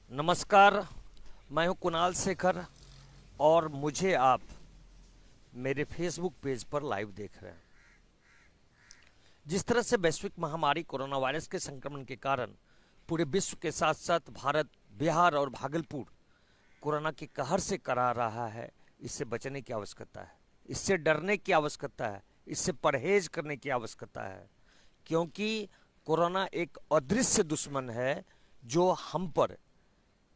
नमस्कार। मैं हूं कुणाल शेखर और मुझे आप मेरे फेसबुक पेज पर लाइव देख रहे हैं। जिस तरह से वैश्विक महामारी कोरोना वायरस के संक्रमण के कारण पूरे विश्व के साथ साथ भारत, बिहार और भागलपुर कोरोना के कहर से करा रहा है, इससे बचने की आवश्यकता है, इससे डरने की आवश्यकता है, इससे परहेज करने की आवश्यकता है। क्योंकि कोरोना एक अदृश्य दुश्मन है जो हम पर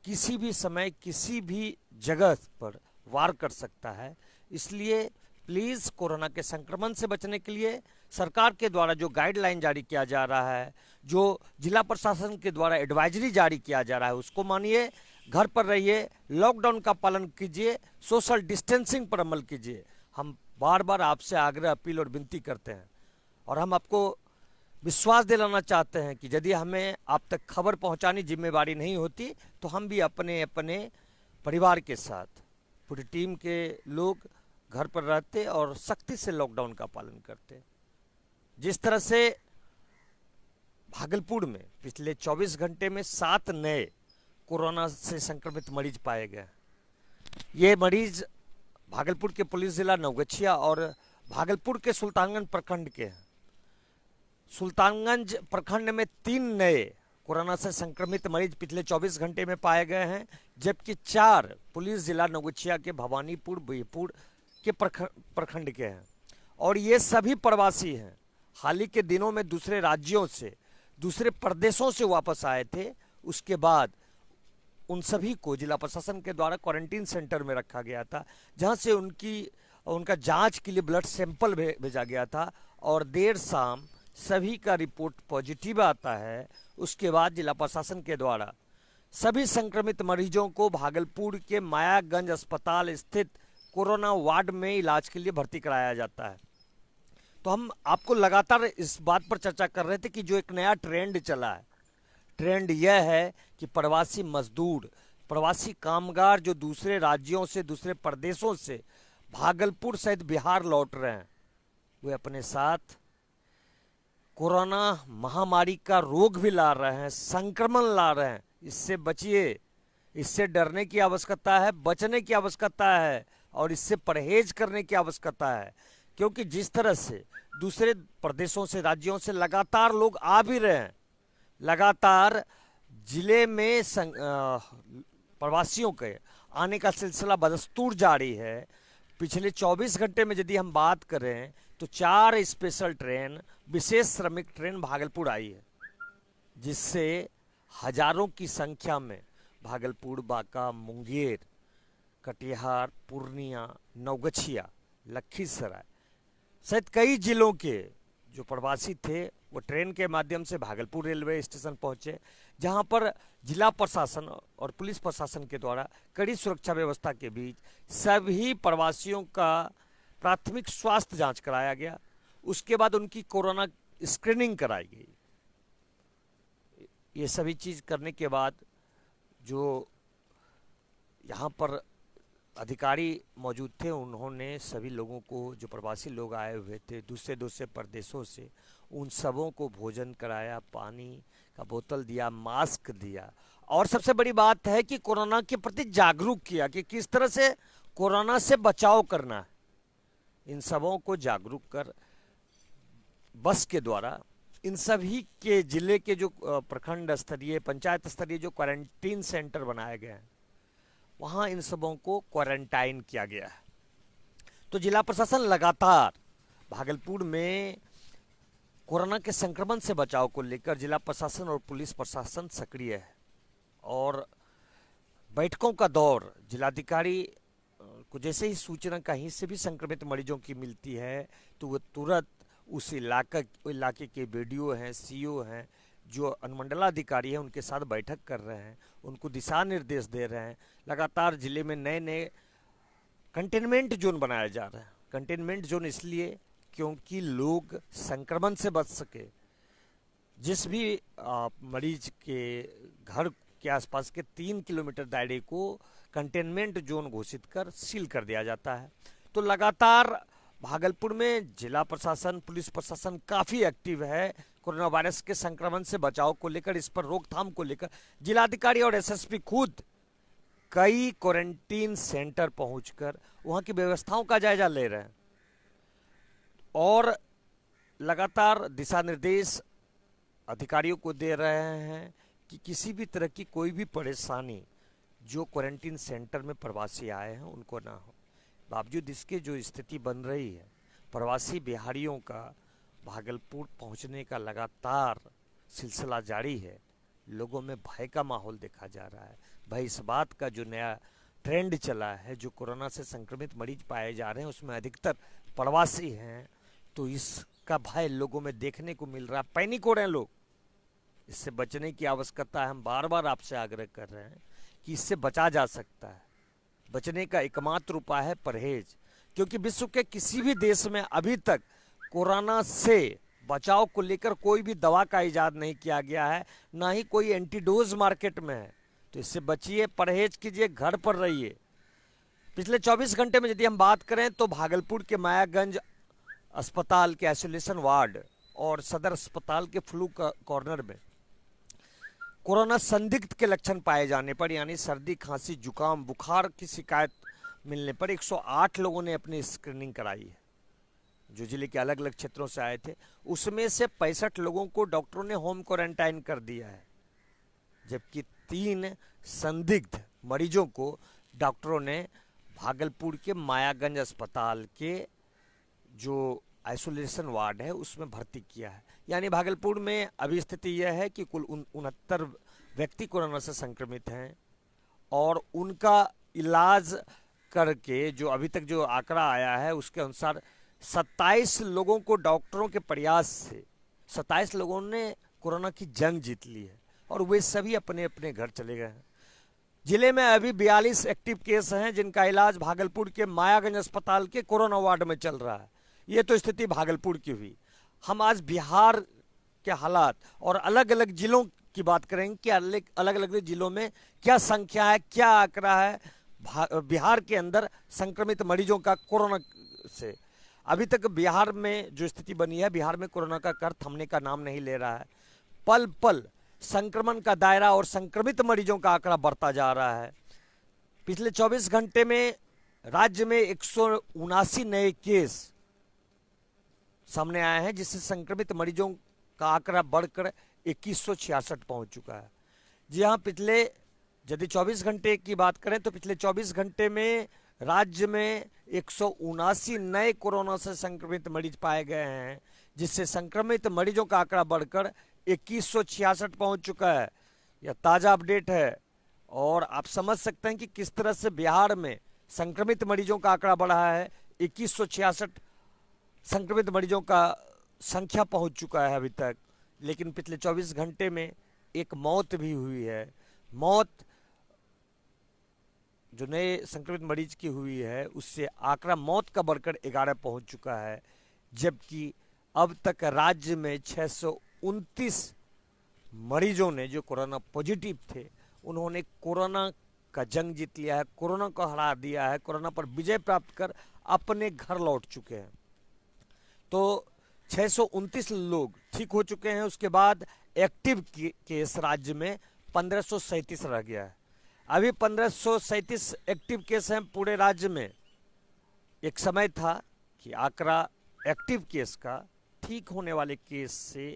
किसी भी समय किसी भी जगह पर वार कर सकता है। इसलिए प्लीज़ कोरोना के संक्रमण से बचने के लिए सरकार के द्वारा जो गाइडलाइन जारी किया जा रहा है, जो जिला प्रशासन के द्वारा एडवाइजरी जारी किया जा रहा है, उसको मानिए, घर पर रहिए, लॉकडाउन का पालन कीजिए, सोशल डिस्टेंसिंग पर अमल कीजिए। हम बार बार आपसे आग्रह, अपील और विनती करते हैं और हम आपको विश्वास दिलाना चाहते हैं कि यदि हमें आप तक खबर पहुंचानी जिम्मेवारी नहीं होती तो हम भी अपने अपने परिवार के साथ पूरी टीम के लोग घर पर रहते और सख्ती से लॉकडाउन का पालन करते। जिस तरह से भागलपुर में पिछले 24 घंटे में 7 नए कोरोना से संक्रमित मरीज पाए गए। ये मरीज भागलपुर के पुलिस जिला नवगछिया और भागलपुर के सुल्तानगंज प्रखंड के हैं। सुल्तानगंज प्रखंड में 3 नए कोरोना से संक्रमित मरीज पिछले 24 घंटे में पाए गए हैं, जबकि 4 पुलिस जिला नवगछिया के भवानीपुर बीरपुर के प्रखंड के हैं और ये सभी प्रवासी हैं। हाल ही के दिनों में दूसरे राज्यों से, दूसरे प्रदेशों से वापस आए थे। उसके बाद उन सभी को जिला प्रशासन के द्वारा क्वारंटीन सेंटर में रखा गया था, जहां से उनका जांच के लिए ब्लड सैंपल भेजा गया था और देर शाम सभी का रिपोर्ट पॉजिटिव आता है। उसके बाद जिला प्रशासन के द्वारा सभी संक्रमित मरीजों को भागलपुर के मायागंज अस्पताल स्थित कोरोना वार्ड में इलाज के लिए भर्ती कराया जाता है। तो हम आपको लगातार इस बात पर चर्चा कर रहे थे कि जो एक नया ट्रेंड चला है, ट्रेंड यह है कि प्रवासी मजदूर, प्रवासी कामगार जो दूसरे राज्यों से, दूसरे प्रदेशों से भागलपुर सहित बिहार लौट रहे हैं, वे अपने साथ कोरोना महामारी का रोग भी ला रहे हैं, संक्रमण ला रहे हैं। इससे बचिए, इससे डरने की आवश्यकता है, बचने की आवश्यकता है और इससे परहेज करने की आवश्यकता है। क्योंकि जिस तरह से दूसरे प्रदेशों से, राज्यों से लगातार लोग आ भी रहे हैं, लगातार जिले में प्रवासियों के आने का सिलसिला बदस्तूर जारी है। पिछले 24 घंटे में यदि हम बात करें तो 4 स्पेशल ट्रेन, विशेष श्रमिक ट्रेन भागलपुर आई है, जिससे हजारों की संख्या में भागलपुर, बांका, मुंगेर, कटिहार, पूर्णिया, नवगछिया, लखीसराय सहित कई जिलों के जो प्रवासी थे वो ट्रेन के माध्यम से भागलपुर रेलवे स्टेशन पहुंचे, जहां पर जिला प्रशासन और पुलिस प्रशासन के द्वारा कड़ी सुरक्षा व्यवस्था के बीच सभी प्रवासियों का प्राथमिक स्वास्थ्य जांच कराया गया। उसके बाद उनकी कोरोना स्क्रीनिंग कराई गई। ये सभी चीज़ करने के बाद जो यहाँ पर अधिकारी मौजूद थे, उन्होंने सभी लोगों को, जो प्रवासी लोग आए हुए थे दूसरे दूसरे प्रदेशों से, उन सबों को भोजन कराया, पानी का बोतल दिया, मास्क दिया और सबसे बड़ी बात है कि कोरोना के प्रति जागरूक किया कि किस तरह से कोरोना से बचाव करना है। इन सबों को जागरूक कर बस के द्वारा इन सभी के जिले के जो प्रखंड स्तरीय, पंचायत स्तरीय जो क्वारंटीन सेंटर बनाए गए हैं, वहाँ इन सबों को क्वारंटाइन किया गया है। तो जिला प्रशासन लगातार भागलपुर में कोरोना के संक्रमण से बचाव को लेकर जिला प्रशासन और पुलिस प्रशासन सक्रिय है और बैठकों का दौर, जिलाधिकारी को जैसे ही सूचना कहीं से भी संक्रमित मरीजों की मिलती है तो वो तुरंत उस इलाके के बीडीओ हैं, सीओ हैं, जो अनुमंडलाधिकारी हैं, उनके साथ बैठक कर रहे हैं, उनको दिशा निर्देश दे रहे हैं। लगातार जिले में नए नए कंटेनमेंट जोन बनाया जा रहा है। कंटेनमेंट जोन इसलिए क्योंकि लोग संक्रमण से बच सके। जिस भी मरीज के घर के आसपास के 3 किलोमीटर दायरे को कंटेनमेंट जोन घोषित कर सील कर दिया जाता है। तो लगातार भागलपुर में जिला प्रशासन, पुलिस प्रशासन काफ़ी एक्टिव है कोरोना वायरस के संक्रमण से बचाव को लेकर, इस पर रोकथाम को लेकर जिलाधिकारी और एसएसपी खुद कई क्वारंटीन सेंटर पहुंचकर वहां की व्यवस्थाओं का जायजा ले रहे हैं और लगातार दिशा निर्देश अधिकारियों को दे रहे हैं कि किसी भी तरह की कोई भी परेशानी जो क्वारंटीन सेंटर में प्रवासी आए हैं उनको ना हो। बावजूद इसके जो स्थिति बन रही है, प्रवासी बिहारियों का भागलपुर पहुंचने का लगातार सिलसिला जारी है। लोगों में भय का माहौल देखा जा रहा है। भाई इस बात का जो नया ट्रेंड चला है, जो कोरोना से संक्रमित मरीज पाए जा रहे हैं उसमें अधिकतर प्रवासी हैं, तो इसका भय लोगों में देखने को मिल रहा है। पैनिक हो रहे हैं लोग। इससे बचने की आवश्यकता है। हम बार बार आपसे आग्रह कर रहे हैं कि इससे बचा जा सकता है। बचने का एकमात्र उपाय है परहेज, क्योंकि विश्व के किसी भी देश में अभी तक कोरोना से बचाव को लेकर कोई भी दवा का इजाद नहीं किया गया है, ना ही कोई एंटीडोज मार्केट में है। तो इससे बचिए, परहेज कीजिए, घर पर रहिए। पिछले 24 घंटे में यदि हम बात करें तो भागलपुर के मायागंज अस्पताल के आइसोलेशन वार्ड और सदर अस्पताल के फ्लू कॉर्नर में कोरोना संदिग्ध के लक्षण पाए जाने पर, यानी सर्दी, खांसी, जुकाम, बुखार की शिकायत मिलने पर 108 लोगों ने अपनी स्क्रीनिंग कराई है, जो जिले के अलग अलग क्षेत्रों से आए थे। उसमें से 65 लोगों को डॉक्टरों ने होम क्वारंटाइन कर दिया है, जबकि 3 संदिग्ध मरीजों को डॉक्टरों ने भागलपुर के मायागंज अस्पताल के जो आइसोलेशन वार्ड है उसमें भर्ती किया है। यानी भागलपुर में अभी स्थिति यह है कि कुल 69 व्यक्ति कोरोना से संक्रमित हैं और उनका इलाज करके जो अभी तक जो आंकड़ा आया है उसके अनुसार 27 लोगों को डॉक्टरों के प्रयास से 27 लोगों ने कोरोना की जंग जीत ली है और वे सभी अपने अपने घर चले गए हैं। जिले में अभी 42 एक्टिव केस हैं जिनका इलाज भागलपुर के मायागंज अस्पताल के कोरोना वार्ड में चल रहा है। ये तो स्थिति भागलपुर की हुई। हम आज बिहार के हालात और अलग अलग जिलों की बात करेंगे कि अलग अलग जिलों में क्या संख्या है, क्या आंकड़ा है बिहार के अंदर संक्रमित मरीजों का कोरोना से। अभी तक बिहार में जो स्थिति बनी है, बिहार में कोरोना का कहर थमने का नाम नहीं ले रहा है। पल पल संक्रमण का दायरा और संक्रमित मरीजों का आंकड़ा बढ़ता जा रहा है। पिछले 24 घंटे में राज्य में 179 नए केस सामने आए हैं, जिससे संक्रमित मरीजों का आंकड़ा बढ़कर 2166 पहुंच चुका है। जी हाँ, पिछले यदि 24 घंटे की बात करें तो पिछले 24 घंटे में राज्य में 179 नए कोरोना से संक्रमित मरीज पाए गए हैं, जिससे संक्रमित मरीजों का आंकड़ा बढ़कर 2166 पहुंच चुका है। यह ताज़ा अपडेट है और आप समझ सकते हैं कि किस तरह से बिहार में संक्रमित मरीजों का आंकड़ा बढ़ा है। 2166 संक्रमित मरीजों का संख्या पहुंच चुका है अभी तक, लेकिन पिछले 24 घंटे में एक मौत भी हुई है। मौत जो नए संक्रमित मरीज की हुई है उससे आंकड़ा मौत का बढ़कर 11 पहुंच चुका है, जबकि अब तक राज्य में 629 मरीजों ने जो कोरोना पॉजिटिव थे उन्होंने कोरोना का जंग जीत लिया है, कोरोना को हरा दिया है, कोरोना पर विजय प्राप्त कर अपने घर लौट चुके हैं। तो 629 लोग ठीक हो चुके हैं। उसके बाद एक्टिव केस राज्य में 1537 रह गया है। अभी 1537 एक्टिव केस हैं पूरे राज्य में। एक समय था कि आंकड़ा एक्टिव केस का ठीक होने वाले केस से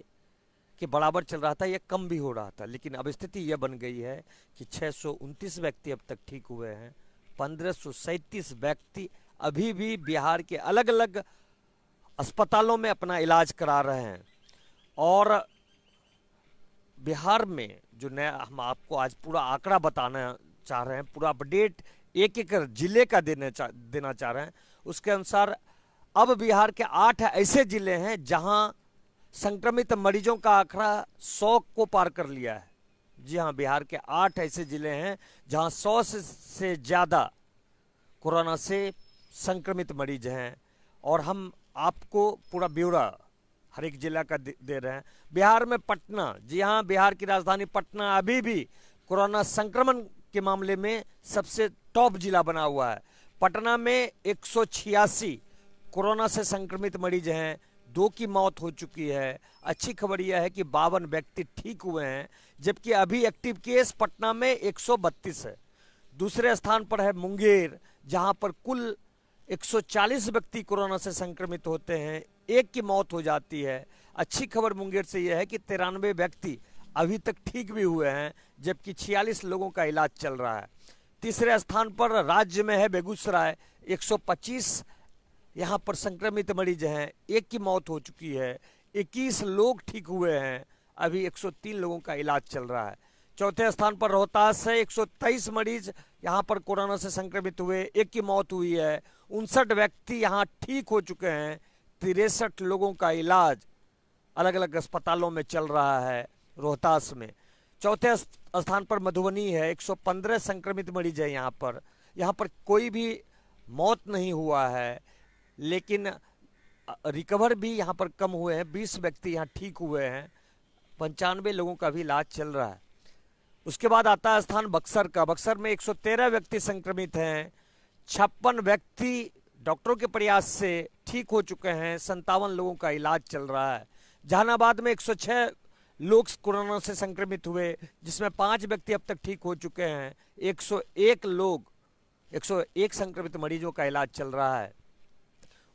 के बराबर चल रहा था या कम भी हो रहा था, लेकिन अब स्थिति यह बन गई है कि 629 व्यक्ति अब तक ठीक हुए हैं। 1537 व्यक्ति अभी भी बिहार के अलग अलग अस्पतालों में अपना इलाज करा रहे हैं। और बिहार में जो नया हम आपको आज पूरा आंकड़ा बताना चाह रहे हैं, पूरा अपडेट एक एक जिले का देना चाह रहे हैं, उसके अनुसार अब बिहार के 8 ऐसे जिले हैं जहां संक्रमित मरीजों का आंकड़ा 100 को पार कर लिया है। जी हाँ, बिहार के 8 ऐसे जिले हैं जहां 100 से ज़्यादा कोरोना से संक्रमित मरीज हैं। और हम आपको पूरा ब्यौरा हर एक जिला का दे रहे हैं। बिहार में पटना, जी हाँ, बिहार की राजधानी पटना अभी भी कोरोना संक्रमण के मामले में सबसे टॉप जिला बना हुआ है। पटना में 186 कोरोना से संक्रमित मरीज हैं, 2 की मौत हो चुकी है। अच्छी खबर यह है कि 52 व्यक्ति ठीक हुए हैं, जबकि अभी एक्टिव केस पटना में 132 है। दूसरे स्थान पर है मुंगेर, जहां पर कुल 140 व्यक्ति कोरोना से संक्रमित होते हैं, 1 की मौत हो जाती है। अच्छी खबर मुंगेर से यह है कि 93 व्यक्ति अभी तक ठीक भी हुए हैं, जबकि 46 लोगों का इलाज चल रहा है। तीसरे स्थान पर राज्य में है बेगूसराय, 125 यहाँ पर संक्रमित मरीज हैं, 1 की मौत हो चुकी है, 21 लोग ठीक हुए हैं, अभी 103 लोगों का इलाज चल रहा है। चौथे स्थान पर रोहतास है, 123 मरीज यहाँ पर कोरोना से संक्रमित हुए, 1 की मौत हुई है, 59 व्यक्ति यहाँ ठीक हो चुके हैं, 63 लोगों का इलाज अलग अलग अस्पतालों में चल रहा है रोहतास में। चौथे स्थान पर मधुबनी है, 115 संक्रमित मरीज है यहाँ पर कोई भी मौत नहीं हुआ है, लेकिन रिकवर भी यहाँ पर कम हुए हैं, 20 व्यक्ति यहाँ ठीक हुए हैं, 95 लोगों का भी इलाज चल रहा है। उसके बाद आता है स्थान बक्सर का। बक्सर में 113 व्यक्ति संक्रमित हैं, 56 व्यक्ति डॉक्टरों के प्रयास से ठीक हो चुके हैं, 57 लोगों का इलाज चल रहा है। जहानाबाद में 106 लोग कोरोना से संक्रमित हुए, जिसमें 5 व्यक्ति अब तक ठीक हो चुके हैं, 101 संक्रमित मरीजों का इलाज चल रहा है।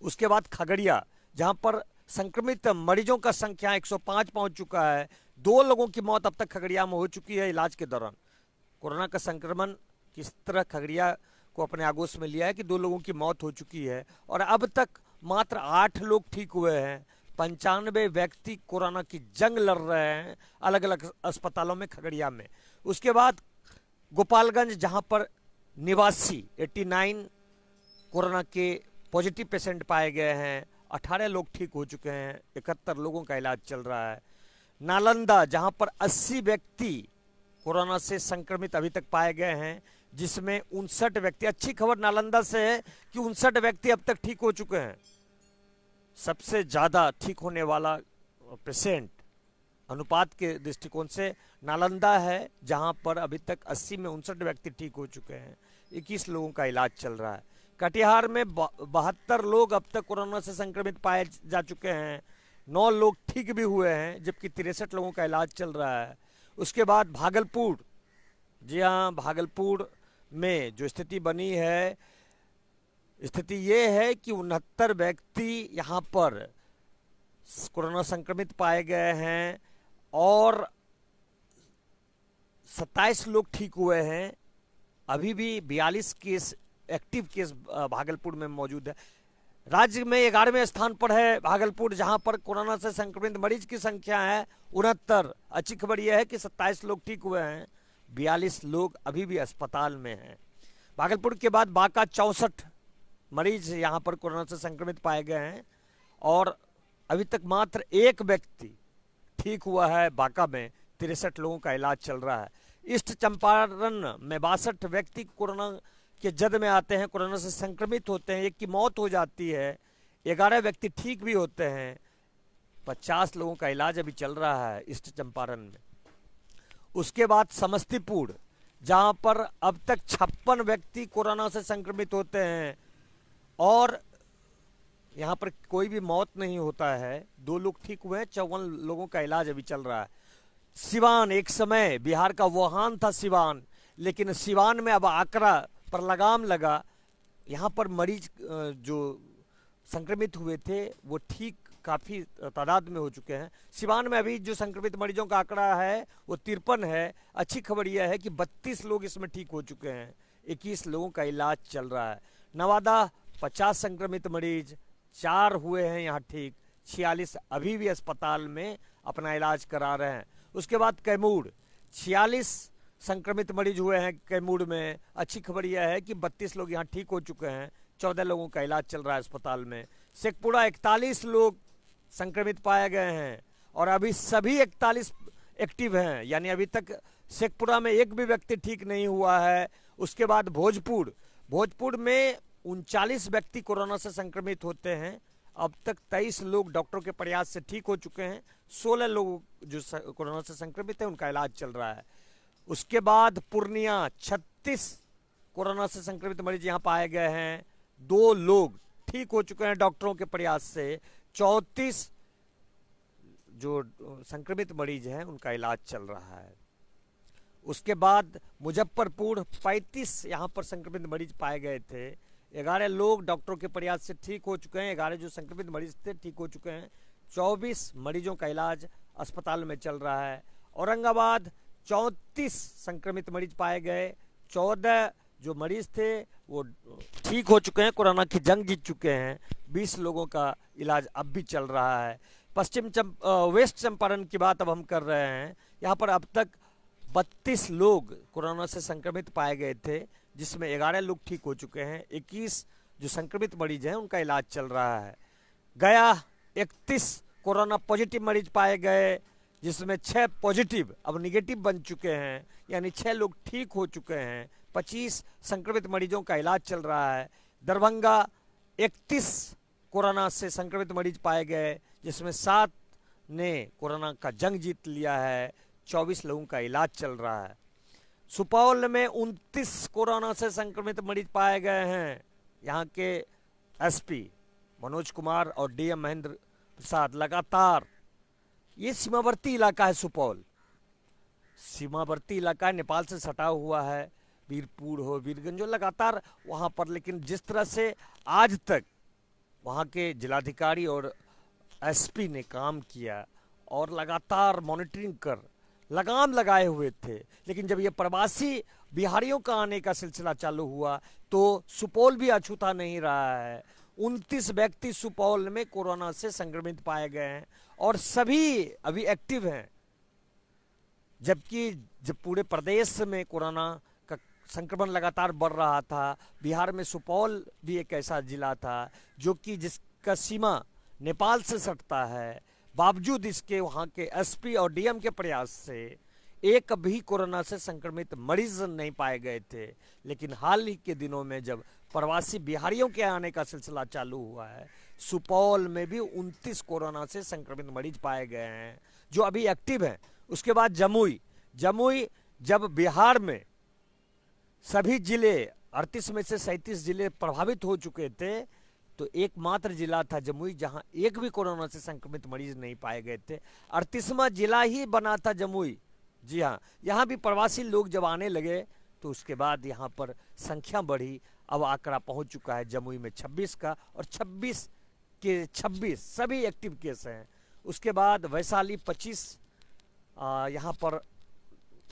उसके बाद खगड़िया, जहां पर संक्रमित मरीजों का संख्या 105 पहुंच चुका है, 2 लोगों की मौत अब तक खगड़िया में हो चुकी है इलाज के दौरान। कोरोना का संक्रमण किस तरह खगड़िया को अपने आगोश में लिया है कि 2 लोगों की मौत हो चुकी है और अब तक मात्र 8 लोग ठीक हुए हैं। 95 व्यक्ति कोरोना की जंग लड़ रहे हैं अलग अलग अस्पतालों में खगड़िया में। उसके बाद गोपालगंज, जहां पर निवासी 89 कोरोना के पॉजिटिव पेशेंट पाए गए हैं, 18 लोग ठीक हो चुके हैं, 71 लोगों का इलाज चल रहा है। नालंदा, जहां पर 80 व्यक्ति कोरोना से संक्रमित अभी तक पाए गए हैं, जिसमें 59 व्यक्ति, अच्छी खबर नालंदा से है कि 59 व्यक्ति अब तक ठीक हो चुके हैं। सबसे ज़्यादा ठीक होने वाला पेशेंट अनुपात के दृष्टिकोण से नालंदा है, जहां पर अभी तक 80 में 59 व्यक्ति ठीक हो चुके हैं, 21 लोगों का इलाज चल रहा है। कटिहार में 72 लोग अब तक कोरोना से संक्रमित पाए जा चुके हैं, 9 लोग ठीक भी हुए हैं, जबकि 63 लोगों का इलाज चल रहा है। उसके बाद भागलपुर, जी हाँ, भागलपुर में जो स्थिति बनी है, स्थिति ये है कि 69 व्यक्ति यहाँ पर कोरोना संक्रमित पाए गए हैं और 27 लोग ठीक हुए हैं। अभी भी 42 केस एक्टिव केस भागलपुर में मौजूद है। राज्य में 11वें स्थान पर है भागलपुर, जहां पर कोरोना से संक्रमित मरीज की संख्या है 69। अच्छी खबर यह है कि 27 लोग ठीक हुए हैं, 42 लोग अभी भी अस्पताल में हैं। भागलपुर के बाद बांका, 64 मरीज यहां पर कोरोना से संक्रमित पाए गए हैं और अभी तक मात्र 1 व्यक्ति ठीक हुआ है बांका में, 63 लोगों का इलाज चल रहा है। ईस्ट चंपारण में 62 व्यक्ति कोरोना के जद में आते हैं, कोरोना से संक्रमित होते हैं, 1 की मौत हो जाती है, 11 व्यक्ति ठीक भी होते हैं, 50 लोगों का इलाज अभी चल रहा है ईस्ट चंपारण में। उसके बाद समस्तीपुर, जहां पर अब तक 56 व्यक्ति कोरोना से संक्रमित होते हैं और यहां पर कोई भी मौत नहीं होता है, 2 लोग ठीक हुए हैं, 54 लोगों का इलाज अभी चल रहा है। सिवान, एक समय बिहार का वुहान था सिवान, लेकिन सिवान में अब आंकड़ा पर लगाम लगा। यहाँ पर मरीज जो संक्रमित हुए थे वो ठीक काफ़ी तादाद में हो चुके हैं। सिवान में अभी जो संक्रमित मरीजों का आंकड़ा है वो 53 है। अच्छी खबर यह है कि 32 लोग इसमें ठीक हो चुके हैं, 21 लोगों का इलाज चल रहा है। नवादा 50 संक्रमित मरीज, 4 हुए हैं यहाँ ठीक, 46 अभी भी अस्पताल में अपना इलाज करा रहे हैं। उसके बाद कैमूर, 46 संक्रमित मरीज हुए हैं कैमूर में। अच्छी खबर यह है कि 32 लोग यहाँ ठीक हो चुके हैं, 14 लोगों का इलाज चल रहा है अस्पताल में। शेखपुरा 41 लोग संक्रमित पाए गए हैं और अभी सभी 41 एक्टिव हैं, यानी अभी तक शेखपुरा में 1 भी व्यक्ति ठीक नहीं हुआ है। उसके बाद भोजपुर में 39 व्यक्ति कोरोना से संक्रमित होते हैं, अब तक 23 लोग डॉक्टरों के प्रयास से ठीक हो चुके हैं, 16 लोग जो कोरोना से संक्रमित हैं उनका इलाज चल रहा है। उसके बाद पूर्णिया, 36 कोरोना से संक्रमित मरीज यहाँ पाए गए हैं, 2 लोग ठीक हो चुके हैं डॉक्टरों के प्रयास से, 34 जो संक्रमित मरीज हैं उनका इलाज चल रहा है। उसके बाद मुजफ्फरपुर 35 यहाँ पर संक्रमित मरीज पाए गए थे। 11 लोग डॉक्टरों के प्रयास से ठीक हो चुके हैं। 11 जो संक्रमित मरीज थे ठीक हो चुके हैं। 24 मरीजों का इलाज अस्पताल में चल रहा है। औरंगाबाद 34 संक्रमित मरीज पाए गए। 14 जो मरीज थे वो ठीक हो चुके हैं, कोरोना की जंग जीत चुके हैं। 20 लोगों का इलाज अब भी चल रहा है। वेस्ट चंपारण की बात अब हम कर रहे हैं। यहाँ पर अब तक 32 लोग कोरोना से संक्रमित पाए गए थे, जिसमें 11 लोग ठीक हो चुके हैं। 21 जो संक्रमित मरीज हैं उनका इलाज चल रहा है। गया 31 कोरोना पॉजिटिव मरीज पाए गए, जिसमें 6 पॉजिटिव अब निगेटिव बन चुके हैं, यानी 6 लोग ठीक हो चुके हैं। 25 संक्रमित मरीजों का इलाज चल रहा है। दरभंगा 31 कोरोना से संक्रमित मरीज पाए गए, जिसमें 7 ने कोरोना का जंग जीत लिया है। 24 लोगों का इलाज चल रहा है। सुपौल में 29 कोरोना से संक्रमित मरीज पाए गए हैं। यहाँ के एसपी मनोज कुमार और डीएम महेंद्र प्रसाद लगातार, ये सीमावर्ती इलाका है सुपौल, सीमावर्ती इलाका है, नेपाल से सटा हुआ है। वीरपुर हो, वीरगंज हो, लगातार वहाँ पर, लेकिन जिस तरह से आज तक वहाँ के जिलाधिकारी और एसपी ने काम किया और लगातार मॉनिटरिंग कर लगाम लगाए हुए थे, लेकिन जब ये प्रवासी बिहारियों का आने का सिलसिला चालू हुआ तो सुपौल भी अछूता नहीं रहा है। 29 व्यक्ति सुपौल में कोरोना से संक्रमित पाए गए हैं और सभी अभी एक्टिव हैं, जबकि जब पूरे प्रदेश में कोरोना का संक्रमण लगातार बढ़ रहा था, बिहार में सुपौल भी एक ऐसा जिला था जो कि जिसका सीमा नेपाल से सटता है, बावजूद इसके वहाँ के एसपी और डीएम के प्रयास से एक भी कोरोना से संक्रमित मरीज नहीं पाए गए थे। लेकिन हाल ही के दिनों में जब प्रवासी बिहारियों के आने का सिलसिला चालू हुआ है, सुपौल में भी 29 कोरोना से संक्रमित मरीज पाए गए हैं जो अभी एक्टिव हैं। उसके बाद जमुई जब बिहार में सभी जिले 38 में से 37 जिले प्रभावित हो चुके थे, तो एकमात्र जिला था जमुई जहां एक भी कोरोना से संक्रमित मरीज नहीं पाए गए थे। 38वां जिला ही बना था जमुई। जी हाँ, यहाँ भी प्रवासी लोग जब आने लगे तो उसके बाद यहाँ पर संख्या बढ़ी। अब आंकड़ा पहुँच चुका है जमुई में 26 का, और 26 के 26 सभी एक्टिव केस हैं। उसके बाद वैशाली 25 यहाँ पर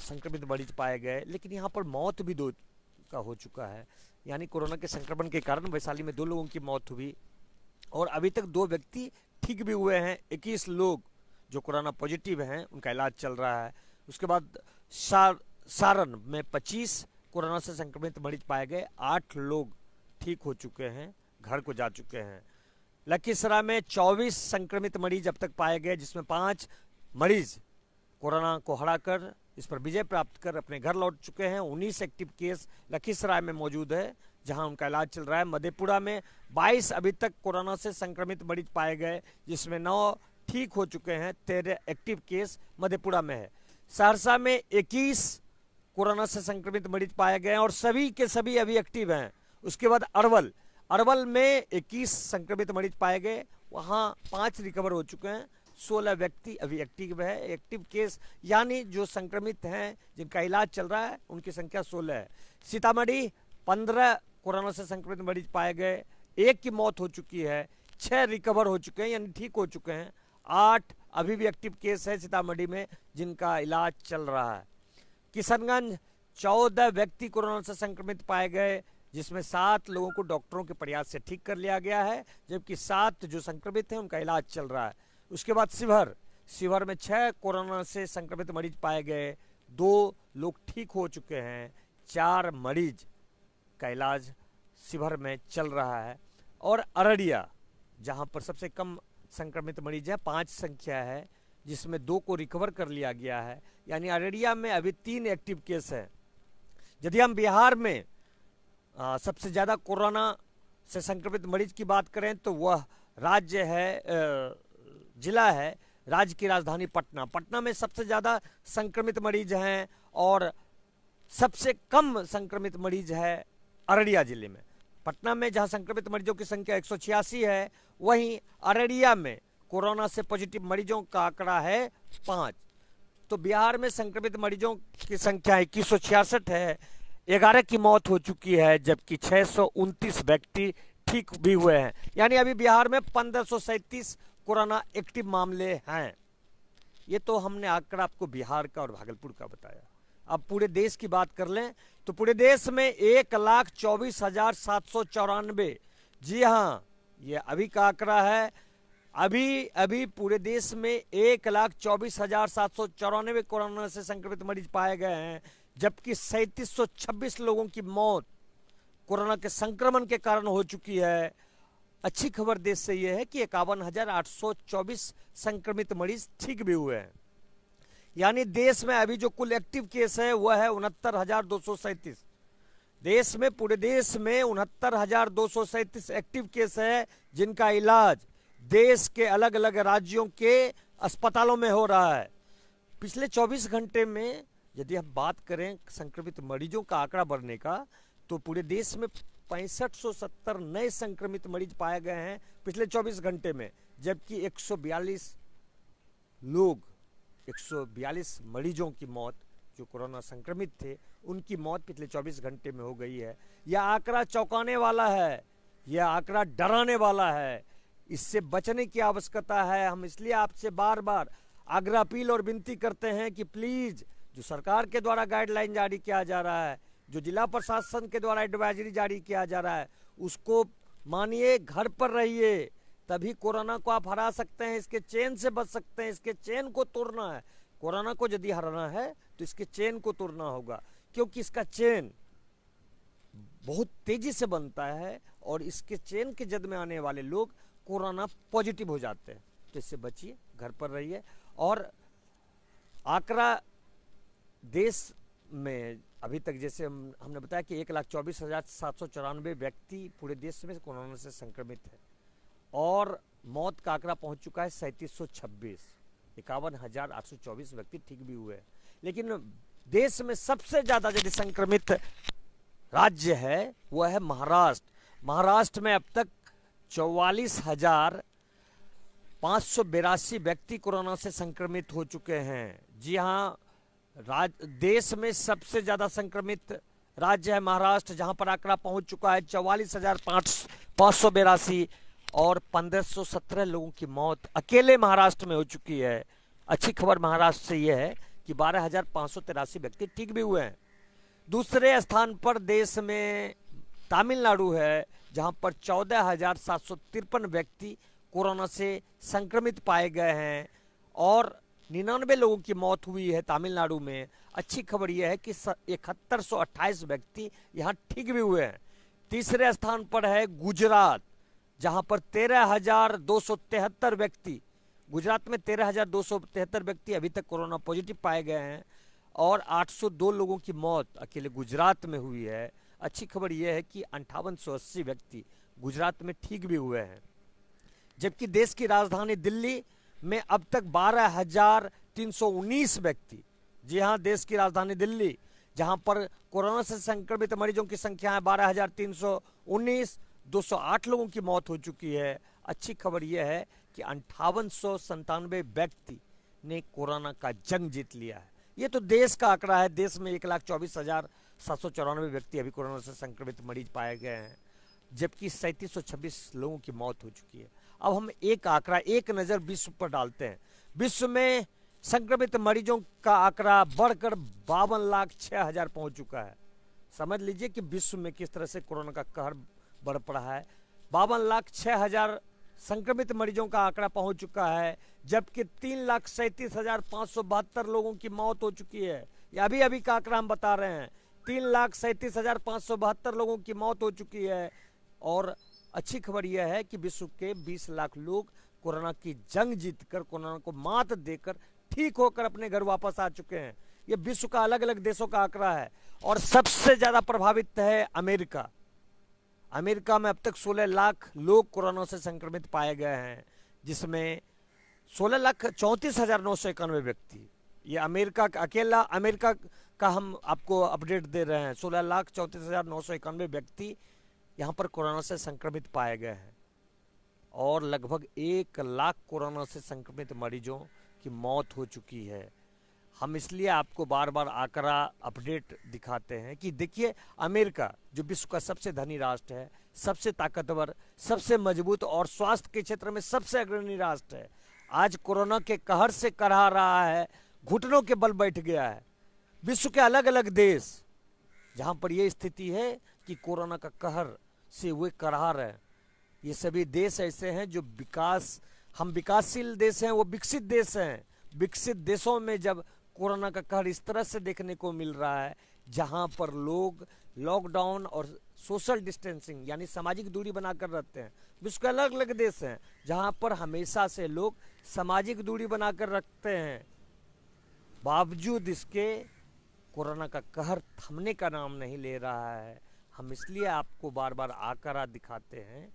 संक्रमित मरीज पाए गए, लेकिन यहाँ पर मौत भी 2 का हो चुका है, यानी कोरोना के संक्रमण के कारण वैशाली में 2 लोगों की मौत हुई और अभी तक 2 व्यक्ति ठीक भी हुए हैं। 21 लोग जो कोरोना पॉजिटिव हैं उनका इलाज चल रहा है। उसके बाद सारण में 25 कोरोना से संक्रमित मरीज पाए गए, 8 लोग ठीक हो चुके हैं, घर को जा चुके हैं। लखीसराय में 24 संक्रमित मरीज अब तक पाए गए, जिसमें 5 मरीज कोरोना को हराकर इस पर विजय प्राप्त कर अपने घर लौट चुके हैं। 19 एक्टिव केस लखीसराय में मौजूद है जहां उनका इलाज चल रहा है। मधेपुरा में 22 अभी तक कोरोना से संक्रमित मरीज पाए गए, जिसमें 9 ठीक हो चुके हैं। 13 एक्टिव केस मधेपुरा में है। सहरसा में 21 कोरोना से संक्रमित मरीज पाए गए और सभी के सभी अभी एक्टिव हैं। उसके बाद अरवल में 21 संक्रमित मरीज पाए गए, वहाँ 5 रिकवर हो चुके हैं। 16 व्यक्ति अभी एक्टिव है। एक्टिव केस यानी जो संक्रमित हैं जिनका इलाज चल रहा है उनकी संख्या 16 है। सीतामढ़ी 15 कोरोना से संक्रमित मरीज पाए गए, 1 की मौत हो चुकी है, 6 रिकवर हो चुके हैं यानी ठीक हो चुके हैं। 8 अभी भी एक्टिव केस है सीतामढ़ी में जिनका इलाज चल रहा है। किशनगंज 14 व्यक्ति कोरोना से संक्रमित पाए गए, जिसमें 7 लोगों को डॉक्टरों के प्रयास से ठीक कर लिया गया है, जबकि 7 जो संक्रमित हैं उनका इलाज चल रहा है। उसके बाद शिवहर में 6 कोरोना से संक्रमित मरीज पाए गए, 2 लोग ठीक हो चुके हैं, 4 मरीज का इलाज शिवहर में चल रहा है। और अररिया जहां पर सबसे कम संक्रमित मरीज है, 5 संख्या है, जिसमें 2 को रिकवर कर लिया गया है, यानी अररिया में अभी 3 एक्टिव केस हैं। यदि हम बिहार में सबसे ज़्यादा कोरोना से संक्रमित मरीज की बात करें तो वह राज्य है, जिला है राज्य की राजधानी पटना में सबसे ज़्यादा संक्रमित मरीज हैं और सबसे कम संक्रमित मरीज है अररिया जिले में। पटना में जहां संक्रमित मरीजों की संख्या 186 है, वहीं अररिया में कोरोना से पॉजिटिव मरीजों का आंकड़ा है 5। तो बिहार में संक्रमित मरीजों की संख्या 2166 है, 11 की मौत हो चुकी है, जबकि 629 व्यक्ति ठीक भी हुए हैं। यानी अभी बिहार में 1537 कोरोना एक्टिव मामले हैं। ये तो हमने आंकड़ा आपको बिहार का और भागलपुर का बताया। अब पूरे देश की बात कर लें तो पूरे देश में 1,24,794, जी हाँ ये अभी का आंकड़ा है, अभी पूरे देश में 1,24,794 कोरोना से संक्रमित मरीज पाए गए हैं, जबकि 3726 लोगों की मौत कोरोना के संक्रमण के कारण हो चुकी है। अच्छी खबर देश से यह है कि 51,824 संक्रमित मरीज ठीक भी हुए हैं। यानी देश में अभी जो कुल एक्टिव केस है वह है 69,237। देश में पूरे देश में 69,237 एक्टिव केस है, जिनका इलाज देश के अलग अलग राज्यों के अस्पतालों में हो रहा है। पिछले 24 घंटे में यदि हम बात करें संक्रमित मरीजों का आंकड़ा बढ़ने का, तो पूरे देश में 6570 नए संक्रमित मरीज पाए गए हैं पिछले 24 घंटे में, जबकि 142 मरीजों की मौत जो कोरोना संक्रमित थे उनकी मौत पिछले 24 घंटे में हो गई है। यह आंकड़ा चौंकाने वाला है, यह आंकड़ा डराने वाला है। इससे बचने की आवश्यकता है। हम इसलिए आपसे बार बार आग्रह, अपील और विनती करते हैं कि प्लीज जो सरकार के द्वारा गाइडलाइन जारी किया जा रहा है, जो जिला प्रशासन के द्वारा एडवाइजरी जारी किया जा रहा है, उसको मानिए, घर पर रहिए, तभी कोरोना को आप हरा सकते हैं, इसके चेन से बच सकते हैं। इसके चेन को तोड़ना है। कोरोना को यदि हराना है तो इसके चेन को तोड़ना होगा, क्योंकि इसका चेन बहुत तेजी से बनता है और इसके चेन के जद में आने वाले लोग कोरोना पॉजिटिव हो जाते हैं। तो इससे बचिए, घर पर रहिए। और आंकड़ा देश में अभी तक जैसे हमने बताया कि 1,24,794 व्यक्ति पूरे देश में कोरोना से संक्रमित है और मौत का आंकड़ा पहुंच चुका है 3726। 51,824 व्यक्ति ठीक भी हुए हैं। लेकिन देश में सबसे ज्यादा यदि संक्रमित राज्य है वह है महाराष्ट्र। महाराष्ट्र में अब तक 44,582 व्यक्ति कोरोना से संक्रमित हो चुके हैं। जी हाँ, देश में सबसे ज्यादा संक्रमित राज्य है महाराष्ट्र, जहां पर आंकड़ा पहुंच चुका है 44,582 और 1517 लोगों की मौत अकेले महाराष्ट्र में हो चुकी है। अच्छी खबर महाराष्ट्र से यह है कि 12,583 व्यक्ति ठीक भी हुए हैं। दूसरे स्थान पर देश में तमिलनाडु है, जहां पर 14,753 व्यक्ति कोरोना से संक्रमित पाए गए हैं और 99 लोगों की मौत हुई है तमिलनाडु में। अच्छी खबर यह है कि 7128 व्यक्ति यहां ठीक भी हुए हैं। तीसरे स्थान पर है गुजरात, जहां पर 13,273 व्यक्ति, गुजरात में 13,273 व्यक्ति अभी तक कोरोना पॉजिटिव पाए गए हैं और 802 लोगों की मौत अकेले गुजरात में हुई है। अच्छी खबर यह है कि 5880 व्यक्ति गुजरात में ठीक भी हुए हैं। जबकि देश की राजधानी दिल्ली में अब तक 12,319 व्यक्ति, जी हाँ देश की राजधानी दिल्ली, जहां पर कोरोना से संक्रमित मरीजों की संख्या है 12,319, 208 लोगों की मौत हो चुकी है। अच्छी खबर यह है कि 5897 व्यक्ति ने कोरोना का जंग जीत लिया है। ये तो देश का आंकड़ा है। देश में 1,24,794 व्यक्ति अभी कोरोना से संक्रमित मरीज पाए गए हैं, जबकि 3726 लोगों की मौत हो चुकी है। अब हम एक आंकड़ा, एक नज़र विश्व पर डालते हैं। विश्व में संक्रमित मरीजों का आंकड़ा बढ़कर 52,06,000 पहुंच चुका है। समझ लीजिए कि विश्व में किस तरह से कोरोना का कहर बढ़ पड़ा है। 52,06,000 संक्रमित मरीजों का आंकड़ा पहुंच चुका है, जबकि 3,37,572 लोगों की मौत हो चुकी है। यह अभी अभी का आंकड़ा हम बता रहे हैं। 3,37,572 लोगों की मौत हो चुकी है। और अच्छी खबर यह है कि विश्व के 20 लाख लोग कोरोना की जंग जीतकर, कोरोना को मात देकर ठीक होकर अपने घर वापस आ चुके हैं। यह विश्व का अलग अलग देशों का आंकड़ा है। और सबसे ज्यादा प्रभावित है अमेरिका। अमेरिका में अब तक 16 लाख लोग कोरोना से संक्रमित पाए गए हैं, जिसमें 16,34,991 व्यक्ति, ये अमेरिका का अकेला अमेरिका का हम आपको अपडेट दे रहे हैं। 16,34,991 व्यक्ति यहाँ पर कोरोना से संक्रमित पाए गए हैं और लगभग 1 लाख कोरोना से संक्रमित मरीजों की मौत हो चुकी है। हम इसलिए आपको बार बार आंकड़ा अपडेट दिखाते हैं कि देखिए, अमेरिका जो विश्व का सबसे धनी राष्ट्र है, सबसे ताकतवर, सबसे मजबूत और स्वास्थ्य के क्षेत्र में सबसे अग्रणी राष्ट्र है, आज कोरोना के कहर से करहा रहा है, घुटनों के बल बैठ गया है। विश्व के अलग अलग देश जहां पर यह स्थिति है कि कोरोना का कहर से वे करहा रहे, ये सभी देश ऐसे हैं जो हम विकासशील देश हैं, वो विकसित देश हैं। विकसित देशों में जब कोरोना का कहर इस तरह से देखने को मिल रहा है, जहां पर लोग लॉकडाउन और सोशल डिस्टेंसिंग यानी सामाजिक दूरी बनाकर रहते हैं। विश्व के अलग अलग देश हैं जहां पर हमेशा से लोग सामाजिक दूरी बनाकर रखते हैं, बावजूद इसके कोरोना का कहर थमने का नाम नहीं ले रहा है। हम इसलिए आपको बार बार आंकड़ा दिखाते हैं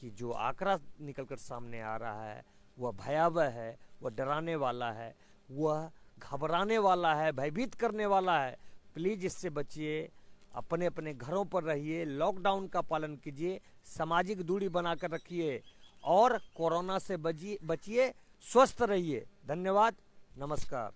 कि जो आंकड़ा निकलकर सामने आ रहा है वह भयावह है, वह डराने वाला है, वह घबराने वाला है, भयभीत करने वाला है। प्लीज़ इससे बचिए, अपने अपने घरों पर रहिए, लॉकडाउन का पालन कीजिए, सामाजिक दूरी बनाकर रखिए और कोरोना से बचिए, स्वस्थ रहिए। धन्यवाद, नमस्कार।